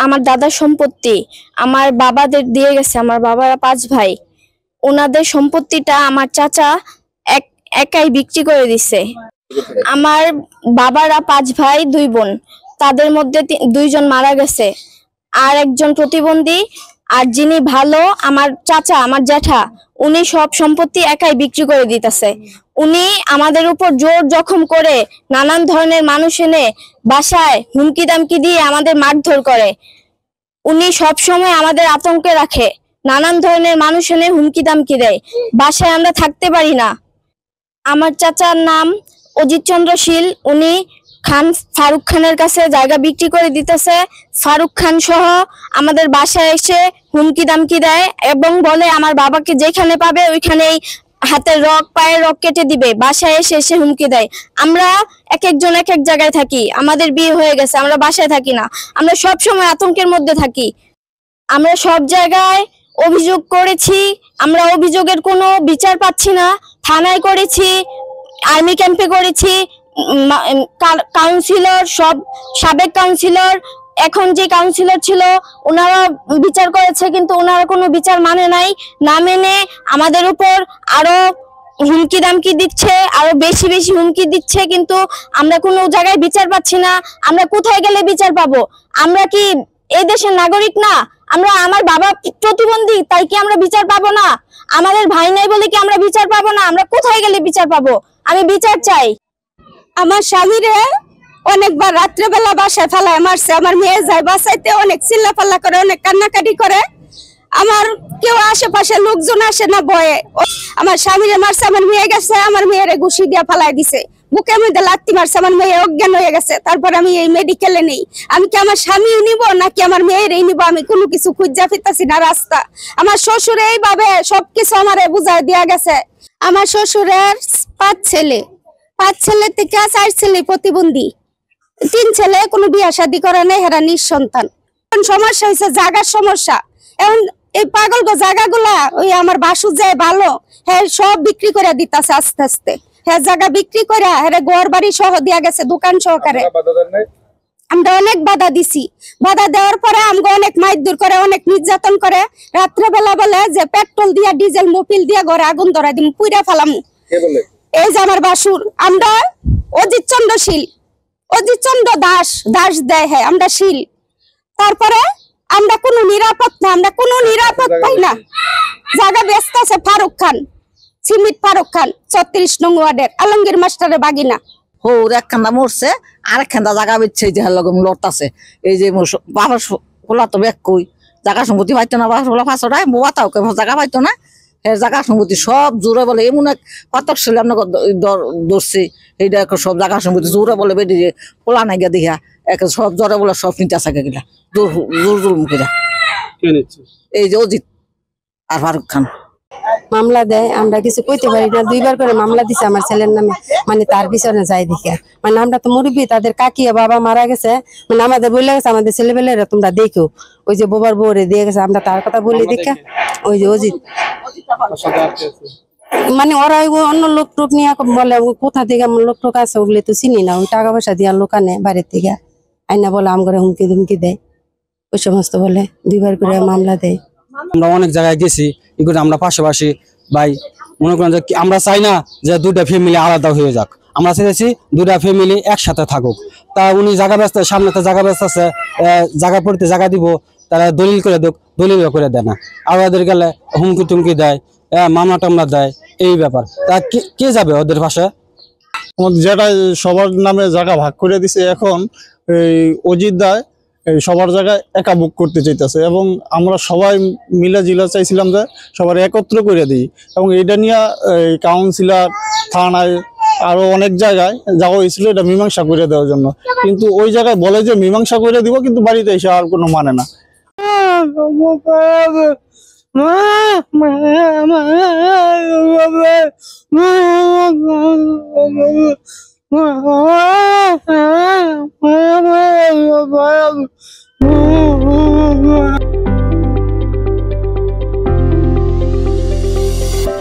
আমার দাদার সম্পত্তি আমার বাবাদের দিয়ে গেছে। আমার বাবারা 5 ভাই, ওনাদের সম্পত্তিটা আমার চাচা একাই বিক্রি করে দিছে। আমার বাবারা 5 ভাই 2 বোন, তাদের মধ্যে 2 জন মারা গেছে, আর একজন প্রতিবন্ধী। আর যিনি ভালো আমার চাচা, আমার জ্যাঠা, উনি সব সম্পত্তি একাই বিক্রি করে দিতেছে। উনি আমাদের উপর জোর জখম করে নানান ধরনের মানুষ এনে বাসায় হুমকি দামকি দিয়ে আমাদের মারধর করে। উনি সব সময় আমাদের আতঙ্কে রাখে, নানান ধরনের মানুষ এনে হুমকি দামকি দেয়, বাসায় আমরা থাকতে পারি না। আমার চাচার নাম অজিত চন্দ্র শীল, উনি ফারুক খানের কাছে জায়গা বিক্রি করে দিতেছে। ফারুক খান সহ আমাদের বাসায় এসে হুমকি দামকি দেয় এবং বলে আমার বাবাকে যেখানে পাবে ওইখানেই হাতের রক পায়ের রক কেটে দিবে। বাসায় এসে হুমকি দেয়। আমরা এক একজন এক এক জায়গায় থাকি, আমাদের বিয়ে হয়ে গেছে, আমরা বাসায় থাকি না, আমরা সব সময় আতঙ্কের মধ্যে থাকি। আমরা সব জায়গায় অভিযোগ করেছি, আমরা অভিযোগের কোনো বিচার পাচ্ছি না। থানায় করেছি, আর্মি ক্যাম্পে করেছি, কাউন্সিলর, সব সাবেক কাউন্সিলর, এখন যে কাউন্সিলর ছিল ওনারা বিচার করেছে, কিন্তু ওনারা কোনো বিচার মানে নাই। না মেনে আমাদের উপর আরো হুমকি দামকি দিচ্ছে, আরো বেশি বেশি হুমকি দিচ্ছে, কিন্তু আমরা কোনো জায়গায় বিচার পাচ্ছি না। আমরা কোথায় গেলে বিচার পাবো? আমরা কি এই দেশের নাগরিক না? আমার বাবা প্রতিবন্ধী, তাই কি আমরা বিচার পাবো না? আমাদের ভাই নাই বলে কি আমরা বিচার পাবো না? আমরা কোথায় গেলে বিচার পাবো? আমি বিচার চাই। আমার স্বামীরে অনেকবার রাত্রেবেলা বাসায় ফেলায় মারছে। আমার মেয়ে যায় বাসাইতে, অনেক চিল্লাপাল্লা করে, অনেক কান্নাকাটি করে। আমার কেউ আশেপাশে লোকজন আসে না ভয়ে। আমার স্বামীরে মারছে, আমার মেয়ে গেছে, আমার মেয়েরে ঘুষি দিয়ে ফেলাই দিছে, বুকের মধ্যে লাত্তি মারছে, আমার মেয়ে অজ্ঞান হয়ে গেছে। তারপর আমি এই মেডিকেলে নেই। আমি কি আমার স্বামীও নিব নাকি আমার মেয়েরই নিব? আমি কোনো কিছু খুঁজা ফিরতেছি না রাস্তা। আমার শ্বশুর এইভাবে সবকিছু আমারে বুঝাই দেয়া গেছে। আমার শ্বশুরের 5 ছেলে, 5 ছেলে থেকে 4 ছেলে প্রতিবন্ধী, 3 ছেলে কোনো বিয়া শাদী করে নাই, হেরা নিঃসন্তান। সমস্যা হয়েছে জায়গার সমস্যা। এখন এই পাগল জায়গাগুলা ওই আমার বাসু যায় ভালো, হ্যাঁ সব বিক্রি করে দিতেছে আস্তে আস্তে। হ্যাঁ জায়গা বিক্রি করে হ্যাঁ ঘর বাড়ি সহ দিয়া গেছে, দোকান সহকারে। আমরা অনেক বাধা দিছি। বাধা দেওয়ার পরে আমাকে অনেক মারধর করে, অনেক নির্যাতন করে। রাত্রেবেলা বলে যে পেট্রোল দিয়া ডিজেল মোবিল দিয়া ঘরে আগুন ধরাই দিম, পুইরা ফেলামু। এই যে আমার বাসুর, আমরা অজিত চন্দ্র শীল, অজিত চন্দ্র দাস দেয়, হ্যাঁ আমরা শীল। তারপরে আমরা কোনো নিরাপদ না, আমরা কোনো নিরাপদ পাই না। জায়গা ব্যস্ত আছে ফারুক খান, সিমিট ফারুক খান, 34 নং ওয়ার্ডের আলমগীর মাস্টারের বাগিনা। হোর একখানা মরছে, আরেকখানা জায়গা বেচছে, যে লড়তাছে। এই যে বাবার খোলা তো ব্যাগ কই জায়গা সম্পত্তি পাইতো না, বাবার খোলা 500 বাতাও জায়গা পাইতো না। জায়গা সম্পত্তি সব জোরে বলে, এমন এক পাতক ছিল আপনাকে ধরছে, এইটা সব জায়গা সম্পত্তি জোরে বলে বেরিয়ে খোলা নাই গিয়া দেখা সব জোরে বলে সব নিতে আসা গেলা জোর জোর মুখে। এই যে অজিত আর ফারুক খান মামলা দেয়, আমরা কিছু কইতে পারি না। 2বার করে মামলা দিছে আমার ছেলের নামে, মানে তার পিছনে যাই দেখে। মানে আমরা তো মুরব্বী, তাদের কাকিয়া বাবা মারা গেছে, মানে আমাদের বলে গেছে আমাদের ছেলেবেলেরা তোমরা দেখো, ওই যে বোবার বউরে দিয়ে গেছে, আমরা তার কথা বলি দেখে। ওই যে অজিত, মানে ওরা অন্য লোক টোক নিয়ে বলে কোথা থেকে লোক টোক আছে, ওগুলি তো চিনি না। ওই টাকা পয়সা দিয়া লোক আনে বাড়ির থেকে, আইনা বলে আম করে হুমকি ধুমকি দেয়, ওই সমস্ত বলে। 2বার করে মামলা দেয়। আমরা অনেক জায়গায় গেছি, এগুলো আমরা পাশাপাশি ভাই মনে করেন যে আমরা চাই না যে 2টা ফ্যামিলি আলাদা হয়ে যাক, আমরা চাইছি 2টা ফ্যামিলি একসাথে থাকুক। তা উনি জায়গা ব্যস্ত, সামনে তো জায়গা ব্যস্ত আছে, জায়গা পড়তে জায়গা দিব, তারা দলিল করে দেখ, দলিল করে দেয় না, আমাদের গেলে হুমকি টুমকি দেয়, মামলা টামলা দেয়, এই ব্যাপার। তা কে যাবে ওদের পাশে? যেটা সবার নামে জায়গা ভাগ করে দিছে, এখন এই অজিত দায় সবার জায়গায় একা বুক করতে চাইতেছে, এবং আমরা সবাই মিলে জিলা চাইছিলাম যে সবার একত্র করে দিই, এবং এটা নিয়ে কাউন্সিলর, থানায়, আরো অনেক জায়গায় যাওয়া হয়েছিল এটা মীমাংসা করে দেওয়ার জন্য। কিন্তু ওই জায়গায় বলে যে মীমাংসা করে দিব, কিন্তু বাড়িতে এসে আর কোনো মানে না। Oh,